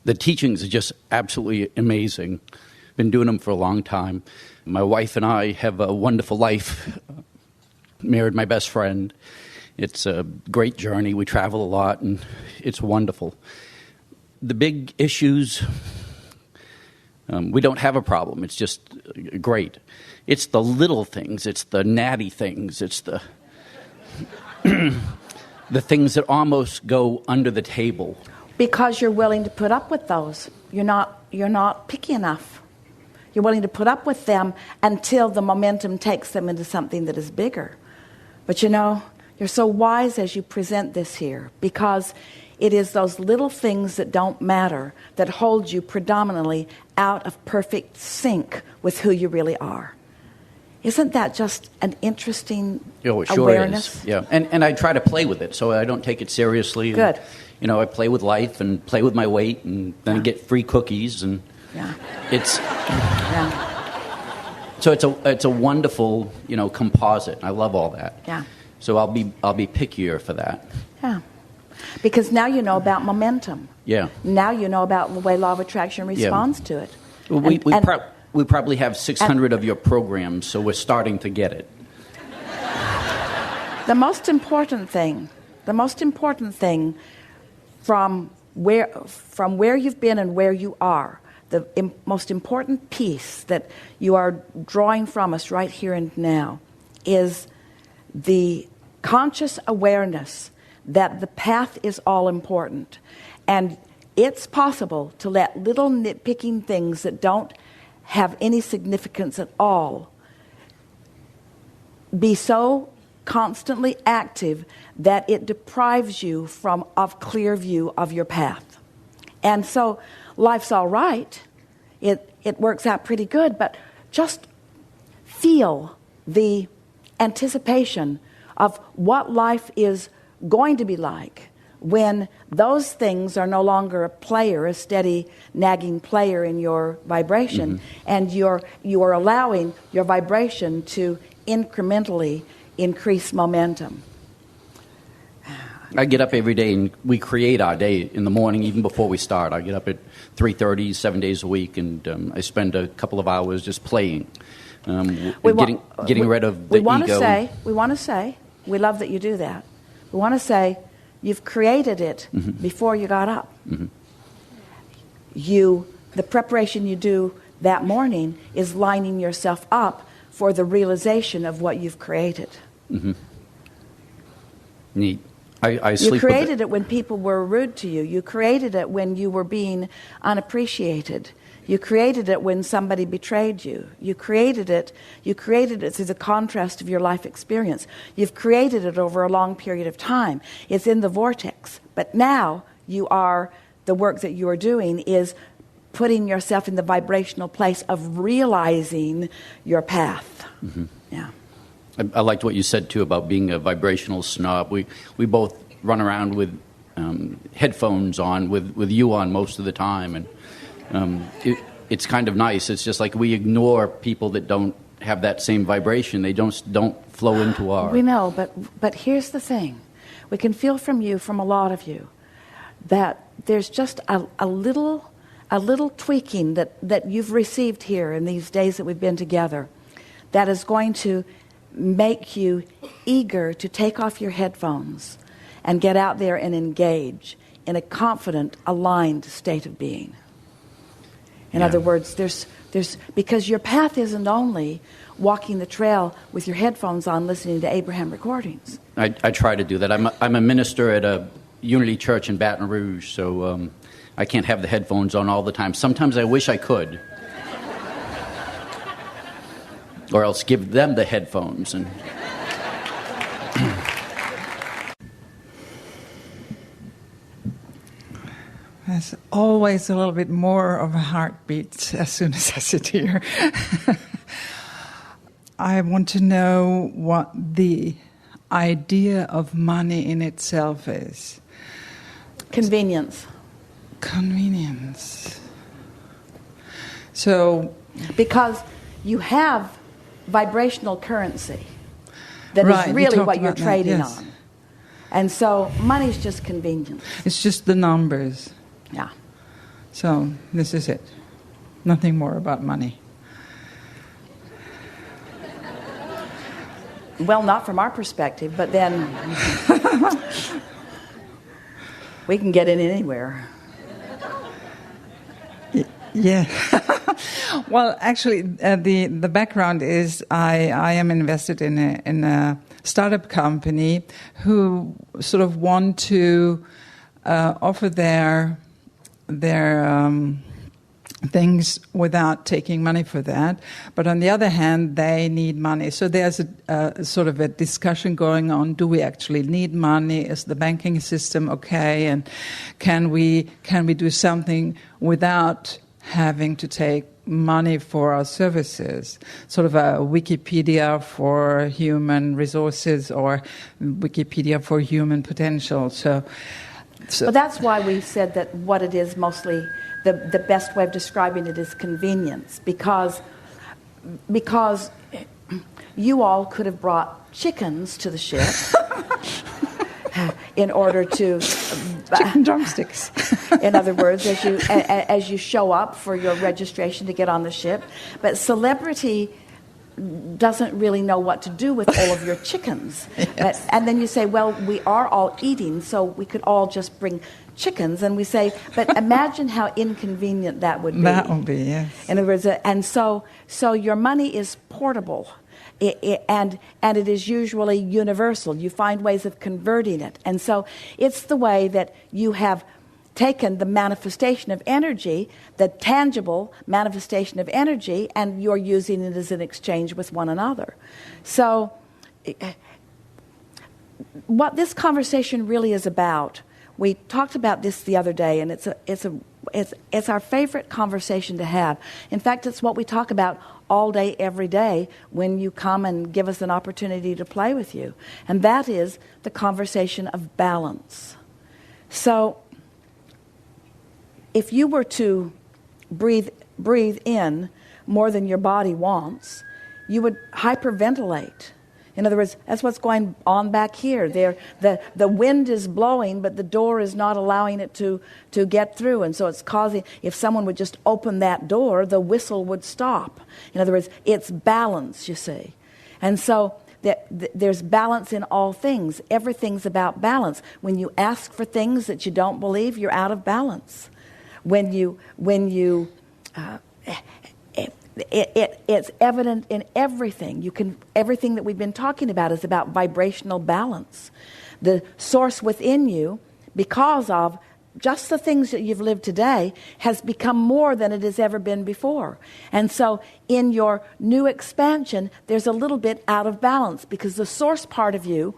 The teachings are just absolutely amazing. Been doing them for a long time. My wife and I have a wonderful life. Married my best friend. It's a great journey. We travel a lot, and it's wonderful. The big issues, we don't have a problem. It's just great. It's the little things. It's the natty things. It's the the things that almost go under the table. Because you're willing to put up with those. You're not picky enough. You're willing to put up with them until the momentum takes them into something that is bigger. But you're so wise as you present this here, because it is those little things that don't matter that hold you predominantly out of perfect sync with who you really are. Isn't that just an interesting it sure awareness? Is. Yeah, and I try to play with it, so I don't take it seriously. Good. And, I play with life and play with my weight, and then I get free cookies, and it's. So it's a wonderful composite. I love all that. Yeah. So I'll be pickier for that. Yeah. Because now you know about momentum. Yeah. Now you know about the way law of attraction responds to it. Well, we probably have 600 of your programs, so we're starting to get it. The most important thing from where you've been and where you are, the most important piece that you are drawing from us right here and now is the conscious awareness that the path is all important. And it's possible to let little nitpicking things that don't have any significance at all be so constantly active that it deprives you of clear view of your path. And so life's all right. It works out pretty good, but just feel the anticipation of what life is going to be like when those things are no longer a steady nagging player in your vibration, and you are allowing your vibration to incrementally increase momentum. I get up every day and we create our day in the morning, even before we start. I get up at 3:30, 7 days a week, and I spend a couple of hours just playing, getting rid of the ego. We want to say, we love that you do that. We want to say, you've created it before you got up. The preparation you do that morning is lining yourself up for the realization of what you've created. Neat. I sleep you created it when people were rude to you. You created it when you were being unappreciated. You created it when somebody betrayed you. You created it through the contrast of your life experience. You've created it over a long period of time. It's in the vortex. But now the work that you are doing is putting yourself in the vibrational place of realizing your path. Yeah. I liked what you said, too, about being a vibrational snob. We both run around with headphones on, with you on most of the time, and it's kind of nice. It's just like we ignore people that don't have that same vibration. They don't flow into our... We know, but here's the thing. We can feel from a lot of you, that there's just a little tweaking that you've received here in these days that we've been together that is going to make you eager to take off your headphones and get out there and engage in a confident, aligned state of being. In other words, there's because your path isn't only walking the trail with your headphones on listening to Abraham recordings. I try to do that. I'm a minister at a Unity Church in Baton Rouge, so I can't have the headphones on all the time. Sometimes I wish I could. Or else give them the headphones. And there's always a little bit more of a heartbeat as soon as I sit here. I want to know what the idea of money in itself is. Convenience. So, because you have vibrational currency that is really what you're trading on. And so money's just convenience. It's just the numbers. Yeah. So this is it. Nothing more about money. Well, not from our perspective, but then we can get in anywhere. Yeah. Well, actually, the background is I am invested in a startup company who sort of want to offer their things without taking money for that. But on the other hand, they need money. So there's a sort of a discussion going on. Do we actually need money? Is the banking system okay? And can we do something without having to take money for our services? Sort of a Wikipedia for human resources or Wikipedia for human potential. So But that's why we said that what it is mostly, the best way of describing it is convenience, because you all could have brought chickens to the ship in order to chicken drumsticks. In other words, as you show up for your registration to get on the ship, but celebrity doesn't really know what to do with all of your chickens. Yes. And then you say, well, we are all eating, so we could all just bring chickens. And we say, but imagine how inconvenient that would be. That would be, yes. In other words, and so your money is portable. And it is usually universal. You find ways of converting it. And so it's the way that you have taken the manifestation of energy, the tangible manifestation of energy, and you're using it as an exchange with one another. So what this conversation really is about, we talked about this the other day, and it's our favorite conversation to have. In fact, it's what we talk about all day, every day, when you come and give us an opportunity to play with you. And that is the conversation of balance. So if you were to breathe in more than your body wants, you would hyperventilate. In other words, that's what's going on back here. The wind is blowing, but the door is not allowing it to get through. And so it's causing, if someone would just open that door, the whistle would stop. In other words, it's balance, you see. And so there's balance in all things. Everything's about balance. When you ask for things that you don't believe, you're out of balance. It's evident in everything. Everything that we've been talking about is about vibrational balance. The source within you, because of just the things that you've lived today, has become more than it has ever been before. And so in your new expansion, there's a little bit out of balance, because the source part of you,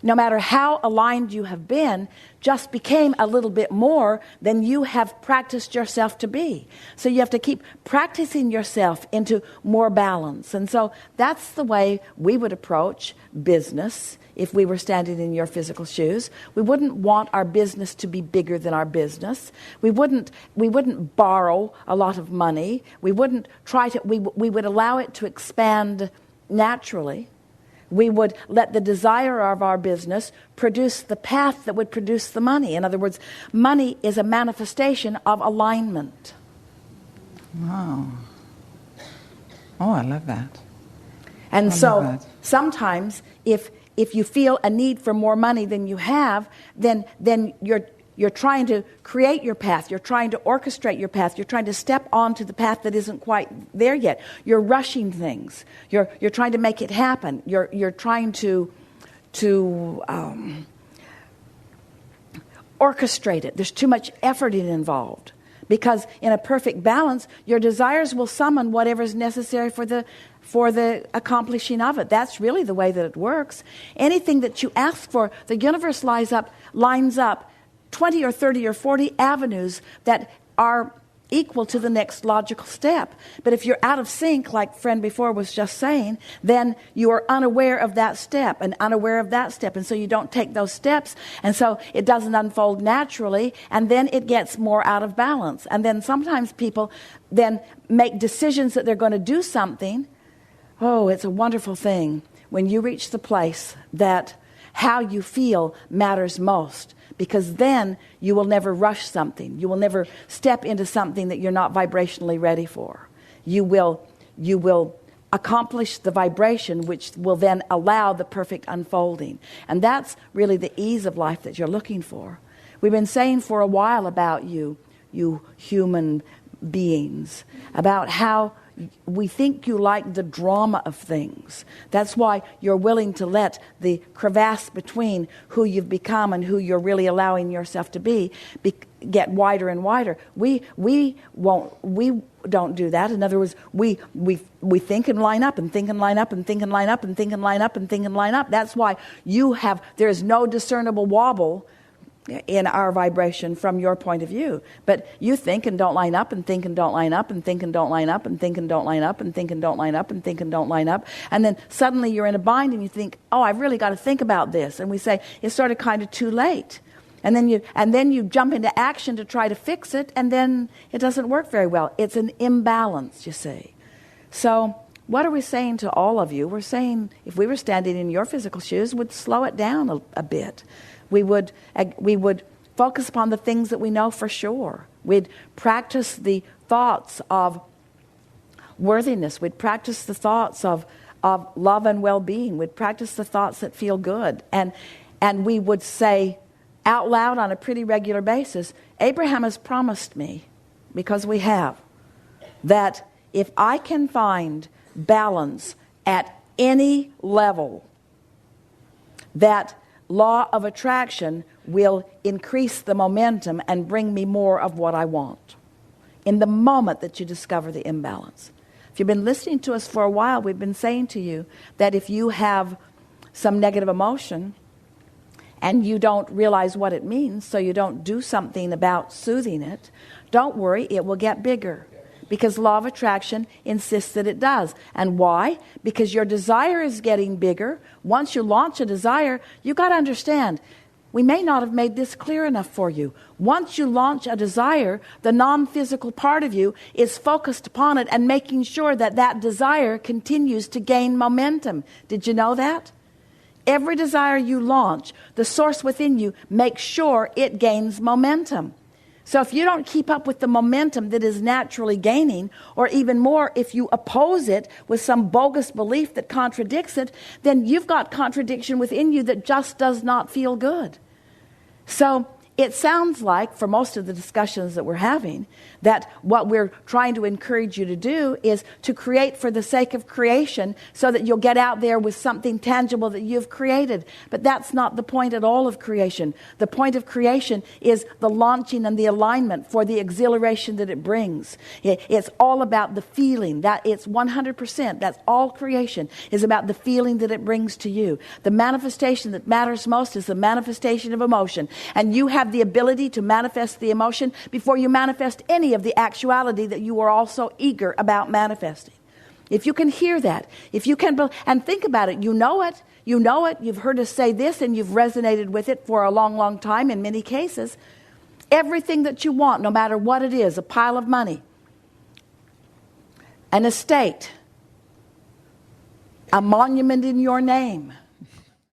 no matter how aligned you have been, just became a little bit more than you have practiced yourself to be. So you have to keep practicing yourself into more balance. And so that's the way we would approach business if we were standing in your physical shoes. We wouldn't want our business to be bigger than our business. We wouldn't borrow a lot of money. We wouldn't try to, we would allow it to expand naturally. We would let the desire of our business produce the path that would produce the money. In other words, money is a manifestation of alignment. Wow. Oh, I love that. And so sometimes if you feel a need for more money than you have, then you're trying to create your path. You're trying to orchestrate your path. You're trying to step onto the path that isn't quite there yet. You're rushing things. You're trying to make it happen. You're trying to orchestrate it. There's too much effort involved. Because in a perfect balance, your desires will summon whatever is necessary for the accomplishing of it. That's really the way that it works. Anything that you ask for, the universe lines up 20 or 30 or 40 avenues that are equal to the next logical step. But if you're out of sync, like friend before was just saying, then you are unaware of that step and unaware of that step. And so you don't take those steps. And so it doesn't unfold naturally. And then it gets more out of balance. And then sometimes people then make decisions that they're going to do something. Oh, it's a wonderful thing when you reach the place that how you feel matters most, because then you will never rush something. You will never step into something that you're not vibrationally ready for. You will accomplish the vibration, which will then allow the perfect unfolding. And that's really the ease of life that you're looking for. We've been saying for a while about you human beings, about how we think you like the drama of things. That's why you're willing to let the crevasse between who you've become and who you're really allowing yourself to be get wider and wider. We don't do that. In other words, we think and line up and think and line up and think and line up and think and line up and think and line up. That's why there is no discernible wobble in our vibration from your point of view. But you think and don't line up and think and don't line up and think and don't line up and think and don't line up and think and don't line up and think and don't line up. And then suddenly you're in a bind and you think, oh, I've really got to think about this. And we say, it's sort of kind of too late. And then you jump into action to try to fix it, and then it doesn't work very well. It's an imbalance, you see. So what are we saying to all of you? We're saying, if we were standing in your physical shoes, we'd slow it down a bit. We would focus upon the things that we know for sure. We'd practice the thoughts of worthiness. We'd practice the thoughts of love and well-being. We'd practice the thoughts that feel good. And we would say out loud on a pretty regular basis, Abraham has promised me, because we have, that if I can find balance at any level, that law of attraction will increase the momentum and bring me more of what I want. In the moment that you discover the imbalance. If you've been listening to us for a while, we've been saying to you that if you have some negative emotion and you don't realize what it means, so you don't do something about soothing it, don't worry, it will get bigger. Because law of attraction insists that it does. And why? Because your desire is getting bigger. Once you launch a desire, you've got to understand, we may not have made this clear enough for you. Once you launch a desire, the non-physical part of you is focused upon it and making sure that that desire continues to gain momentum. Did you know that? Every desire you launch, the source within you makes sure it gains momentum. So if you don't keep up with the momentum that is naturally gaining, or even more, if you oppose it with some bogus belief that contradicts it, then you've got contradiction within you that just does not feel good. So it sounds like, for most of the discussions that we're having, that what we're trying to encourage you to do is to create for the sake of creation, so that you'll get out there with something tangible that you've created. But that's not the point at all of creation. The point of creation is the launching and the alignment for the exhilaration that it brings. It's all about the feeling. That it's 100%. That's all creation is about the feeling that it brings to you. The manifestation that matters most is the manifestation of emotion. And you have the ability to manifest the emotion before you manifest any of the actuality that you are also eager about manifesting. If you can hear that, if you can, and think about it, you know it, you've heard us say this and you've resonated with it for a long, long time in many cases. Everything that you want, no matter what it is, a pile of money, an estate, a monument in your name,